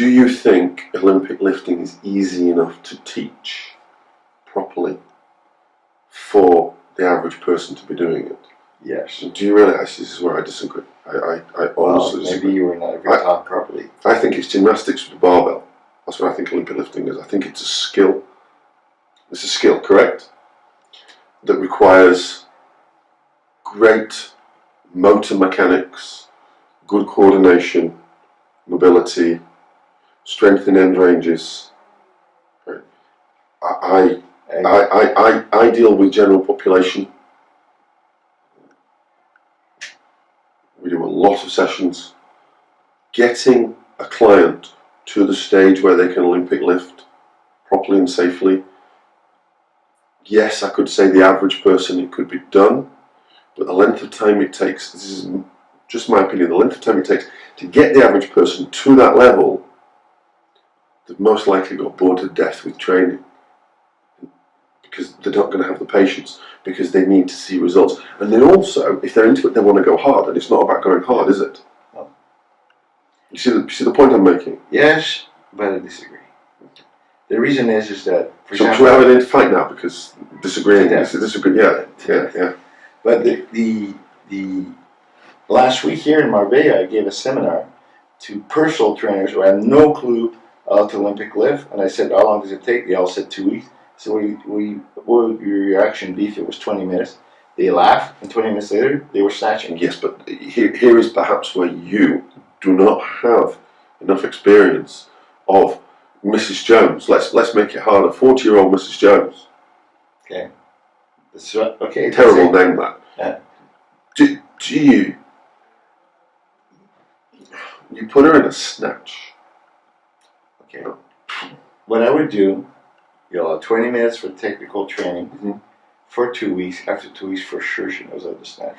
Do you think Olympic lifting is easy enough to teach properly for the average person to be doing it? Yes. Do you realise this is where I disagree? I honestly disagree. Maybe you were not taught properly. I think it's gymnastics with a barbell. That's what I think Olympic lifting is. I think it's a skill. It's a skill, correct? That requires great motor mechanics, good coordination, mobility, strength in end ranges. Right? I deal with general population. We do a lot of sessions. Getting a client to the stage where they can Olympic lift properly and safely. Yes, I could say the average person it could be done, but the length of time it takes, this is just my opinion, the length of time it takes to get the average person to that level, they've most likely got bored to death with training because they're not going to have the patience, because they need to see results. And then also, if they're into it, they want to go hard, and it's not about going hard, is it? No. You see the point I'm making? Yes, but I disagree. The reason is that, for So example, should we have it in fight now? Because disagreeing, Yeah. disagree, yeah. But the last week here in Marbella, I gave a seminar to personal trainers who had no clue how to Olympic lift, and I said, "How long does it take?" They all said 2 weeks. So what would your reaction be if it was 20 minutes? They laughed, and 20 minutes later, they were snatching. Yes, but here is perhaps where you do not have enough experience of Mrs. Jones. Let's make it harder. 40-year-old Mrs. Jones. Okay. So, okay. Terrible name that. Yeah. Do you put her in a snatch? Okay. What I would do, you'll have 20 minutes for technical training for 2 weeks. After 2 weeks, for sure, she knows how to snatch.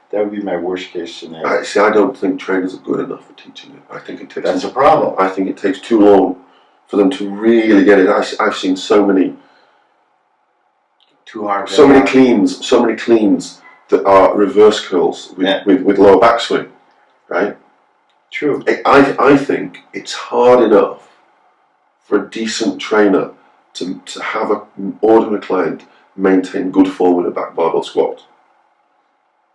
That would be my worst case scenario. I don't think trainers are good enough for teaching it. I think it takes. That's a problem. I think it takes too long for them to really get it. I've seen so many. Too hard. So many cleans that are reverse curls with lower backswing, right? True. I think it's hard enough for a decent trainer to have an ordinary client maintain good form in a back barbell squat.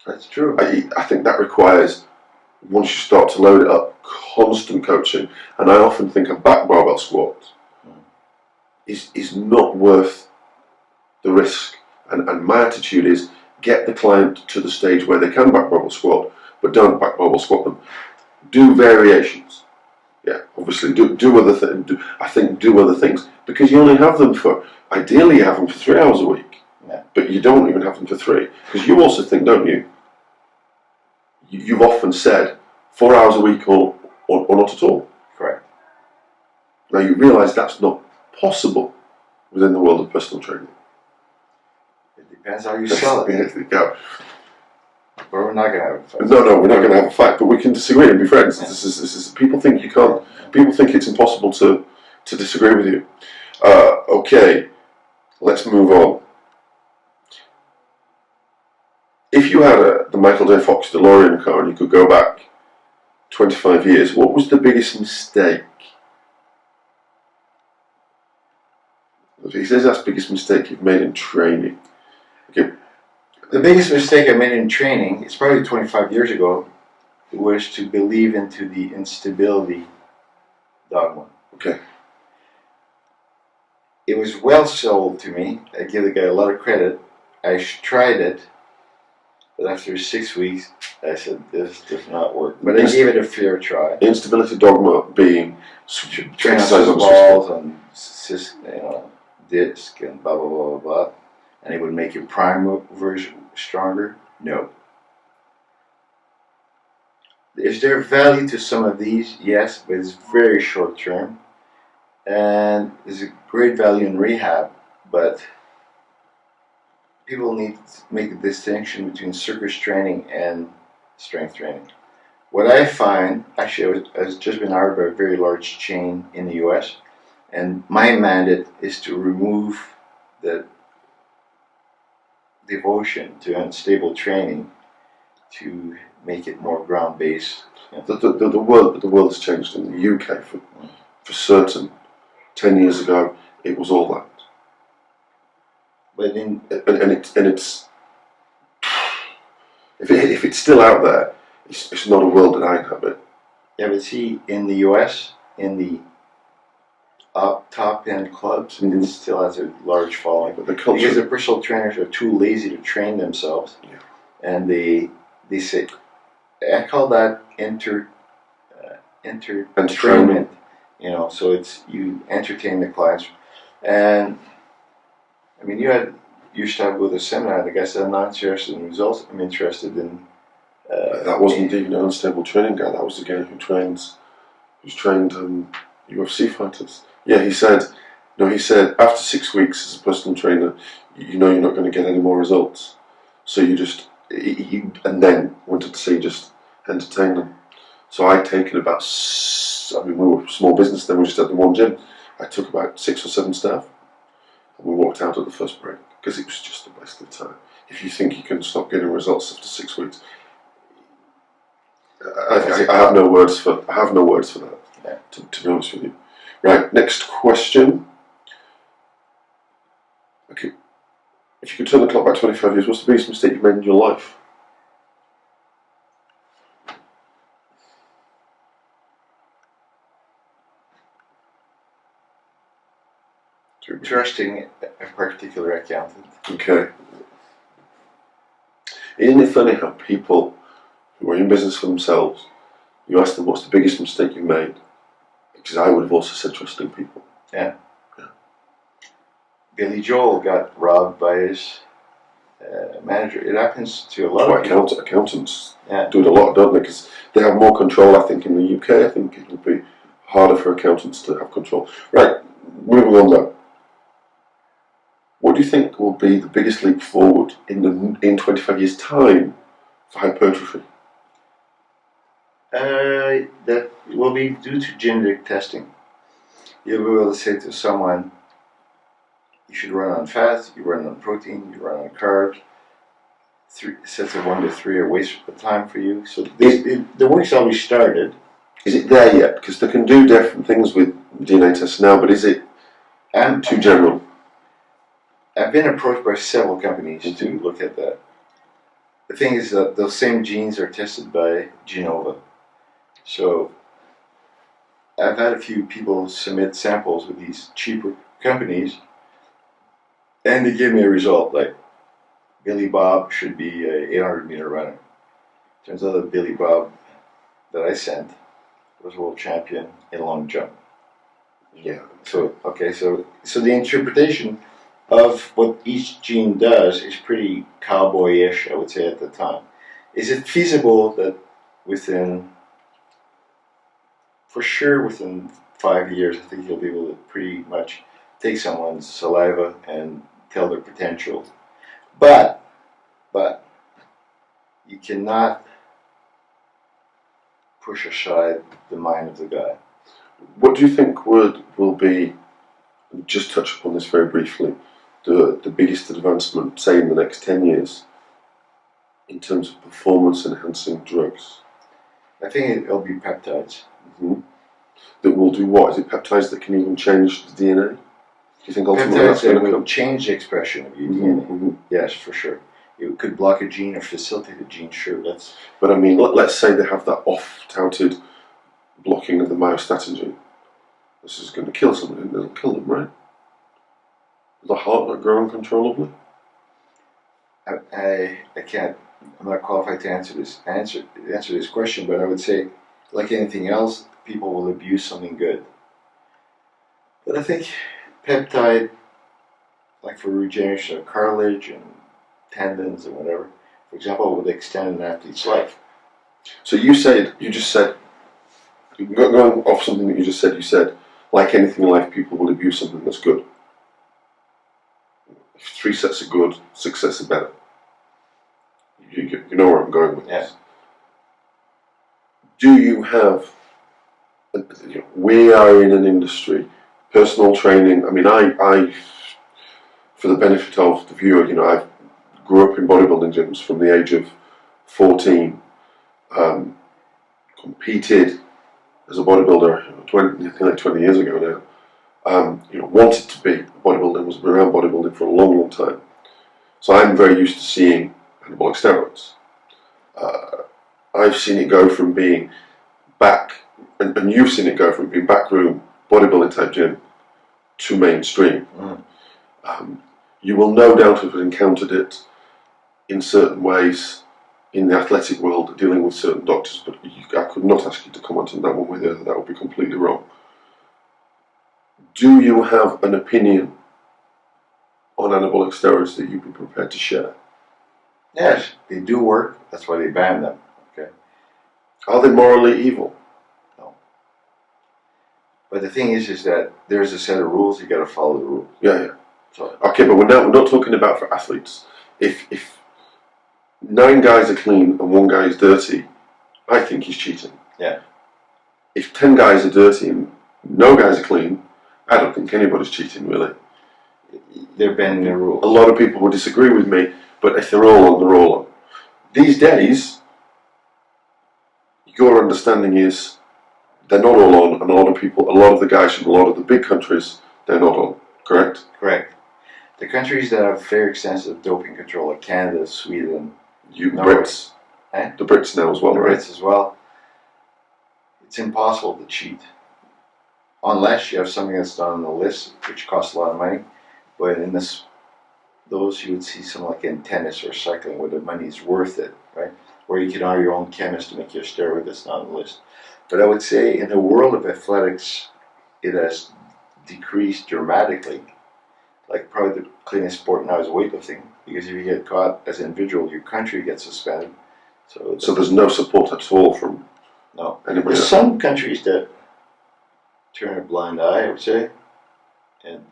That's true. I think that requires, once you start to load it up, constant coaching. And I often think a back barbell squat is not worth the risk. And my attitude is, get the client to the stage where they can back barbell squat, but don't back barbell squat them. Do variations. Yeah, obviously do other things. Do other things, because you only have them for, ideally you have them for 3 hours a week. Yeah. But you don't even have them for 3, because you also think, don't you? You've often said 4 hours a week or not at all. Correct. Now you realise that's not possible within the world of personal training. It depends how you sell it. There you go. But we're not going to have a fight. No, we're not going to have a fight, but we can disagree and be friends. Yeah. This is. People think you can't. People think it's impossible to disagree with you. Okay, let's move on. If you had the Michael J. Fox DeLorean car and you could go back 25 years, what was the biggest mistake? He says that's the biggest mistake you've made in training. Okay. The biggest mistake I made in training, it's probably 25 years ago, was to believe into the instability dogma. Okay. It was well sold to me. I give the guy a lot of credit. I tried it, but after 6 weeks, I said, this does not work. But I gave it a fair try. Instability dogma being train on balls and disc and blah, blah, blah, blah, blah. And it would make your prime version stronger? No. Is there value to some of these? Yes, but it's very short term. And there's a great value in rehab, but people need to make a distinction between circus training and strength training. What I find, actually I was just been hired by a very large chain in the US, and my mandate is to remove the devotion to unstable training to make it more ground-based. The world has changed in the UK for certain 10 years ago it was all that. But in It's if it's still out there, it's not a world that I inhabit. yeah, but see, in the U.S., in the top end clubs, it still has a large following. But the culture, Because the personal trainers are too lazy to train themselves, Yeah. and they say, I call that entertainment. You know, so it's you entertain the clients, and I mean, you used to have with a seminar. The guy said, "I'm not interested in results. I'm interested in." that wasn't even an unstable training guy. That was the guy who's trained UFC fighters. Yeah, he said after 6 weeks as a personal trainer, you know you're not going to get any more results. So you just and then wanted to say just entertain them. So I'd taken about, we were a small business then, we just had the one gym. I took about 6 or 7 staff, and we walked out at the first break because it was just a waste of time. If you think you can stop getting results after 6 weeks, I have no words for that. Yeah. To be honest with you. Right, next question. Okay, if you could turn the clock back 25 years, what's the biggest mistake you've made in your life? Trusting a particular accountant. Okay. Isn't it funny how people who are in business for themselves, you ask them what's the biggest mistake you've made? Because I would have also said trusting people. Yeah. Billy Joel got robbed by his manager. It happens to a lot of people. Accountants do it a lot, don't they? Because they have more control, I think, in the UK. I think it would be harder for accountants to have control. Right, moving on though. What do you think will be the biggest leap forward in 25 years' time for hypertrophy? That will be due to genetic testing. You'll be able to say to someone, you should run on fat, you run on protein, you run on carbs. 3 sets of 1 to 3 are waste of time for you. So the work's already started. Is it there yet? Because they can do different things with DNA tests now, but is it too general? I've been approached by several companies to look at that. The thing is that those same genes are tested by Genova. So I've had a few people submit samples with these cheaper companies, and they give me a result like Billy Bob should be a 800-meter runner. Turns out that Billy Bob that I sent was world champion in long jump. Yeah. So the interpretation of what each gene does is pretty cowboyish, I would say, at the time. Is it feasible that within 5 years, I think you'll be able to pretty much take someone's saliva and tell their potential. But you cannot push aside the mind of the guy. What do you think will be, just touch upon this very briefly, the biggest advancement, say in the next 10 years, in terms of performance enhancing drugs? I think it'll be peptides. Mm-hmm. That will do what? Is it peptides that can even change the DNA? Do you think ultimately Peptides that's that going to will come? change the expression of your Mm-hmm. DNA. Mm-hmm. Yes, for sure. It could block a gene or facilitate a gene, sure. But I mean, let's say they have that off-touted blocking of the myostatin gene. This is going to kill somebody, and it'll kill them, right? Will the heart not grow uncontrollably? I can't. I'm not qualified to answer this question, but I would say, like anything else, people will abuse something good. But I think peptide, like for regeneration of cartilage and tendons and whatever, for example, would extend an athlete's life. So you just said, going off something that you said, like anything in life, people will abuse something that's good. If 3 sets are good, 6 sets are better. You know where I'm going with this. Do you have, we are in an industry, personal training, I mean, I for the benefit of the viewer, I grew up in bodybuilding gyms from the age of 14, competed as a bodybuilder, 20 years ago now, wanted to be a bodybuilder, was around bodybuilding for a long, long time. So I'm very used to seeing anabolic steroids. I've seen it go from being and you've seen it go from being backroom bodybuilding type gym to mainstream. You will no doubt have encountered it in certain ways in the athletic world, dealing with certain doctors, but I could not ask you to comment on that one way or the other. That would be completely wrong. Do you have an opinion on anabolic steroids that you'd be prepared to share? Yes, they do work. That's why they ban them. Okay. Are they morally evil? No. But the thing is that there's a set of rules. You got to follow the rules. Yeah. So, okay, but we're not talking about for athletes. If 9 guys are clean and 1 guy is dirty, I think he's cheating. Yeah. If 10 guys are dirty and no guys are clean, I don't think anybody's cheating, really. They're bending the rules. A lot of people will disagree with me, but if they're all on, they're all on. These days, your understanding is they're not all on, and a lot of the guys from a lot of the big countries, they're not on, correct? Correct. The countries that have very extensive doping control, like Canada, Sweden, Brits. The Brits now as well, right? The Brits as well. It's impossible to cheat. Unless you have something that's done on the list, which costs a lot of money. But in those you would see something like in tennis or cycling where the money is worth it, right? Where you can hire your own chemist to make your steroid that's not on the list. But I would say in the world of athletics, it has decreased dramatically. Like probably the cleanest sport now is weightlifting, because if you get caught as an individual, your country gets suspended. So there's no support at all from anybody. There's some countries that turn a blind eye, I would say, and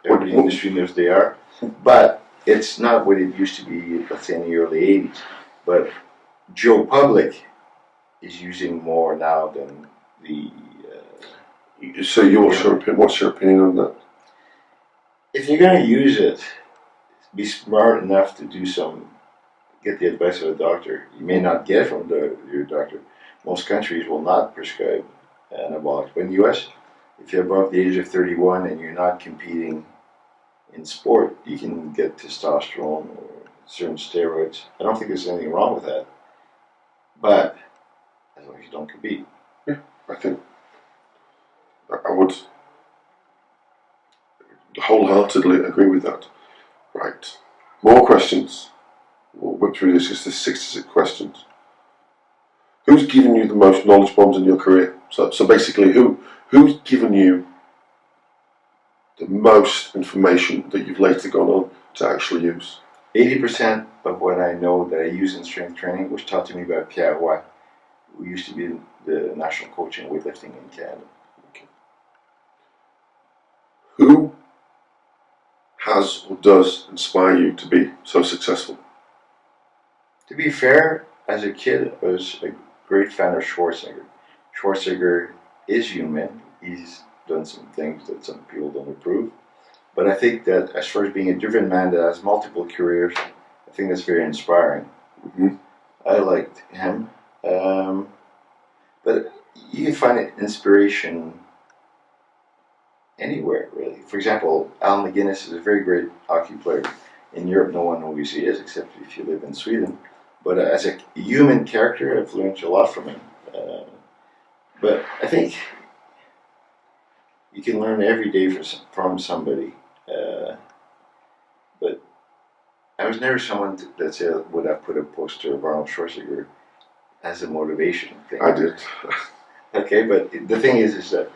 everybody in the industry knows they are. But it's not what it used to be, let's say in the early 80s. But Joe Public is using more now than the... So what's your opinion on that? If you're going to use it, be smart enough to get the advice of a doctor. You may not get it from your doctor. Most countries will not prescribe anabolics. But in the US, if you're above the age of 31 and you're not competing in sport, you can get testosterone or certain steroids. I don't think there's anything wrong with that. But as long as you don't compete. Yeah, I think I would wholeheartedly agree with that. Right. More questions. We'll whip through this. Just 66 questions. Who's given you the most knowledge bombs in your career? So basically, who's given you the most information that you've later gone on to actually use? 80% of what I know that I use in strength training was taught to me by Pierre Roy, who used to be the national coach in weightlifting in Canada. Okay. Who has or does inspire you to be so successful? To be fair, as a kid, I was a great fan of Schwarzenegger. Schwarzenegger is human. He's done some things that some people don't approve. But I think that as far as being a driven man that has multiple careers, I think that's very inspiring. Mm-hmm. I liked him. But you can find inspiration anywhere, really. For example, Alan McGuinness is a very great hockey player. In Europe, no one knows who he is, except if you live in Sweden. But as a human character, I've learned a lot from him. But I think you can learn every day from somebody. But I was never someone that said, would I put a poster of Arnold Schwarzenegger as a motivation thing. I did. Okay, but the thing is that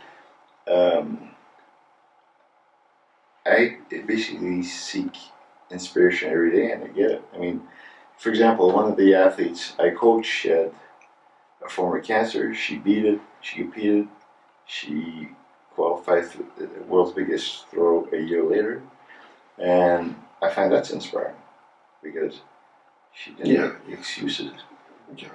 I basically seek inspiration every day, and I get it. I mean, for example, one of the athletes I coach had a form of cancer. She beat it. She competed. She qualified for the world's biggest throw a year later, and I find that's inspiring because she didn't make excuses. Yeah,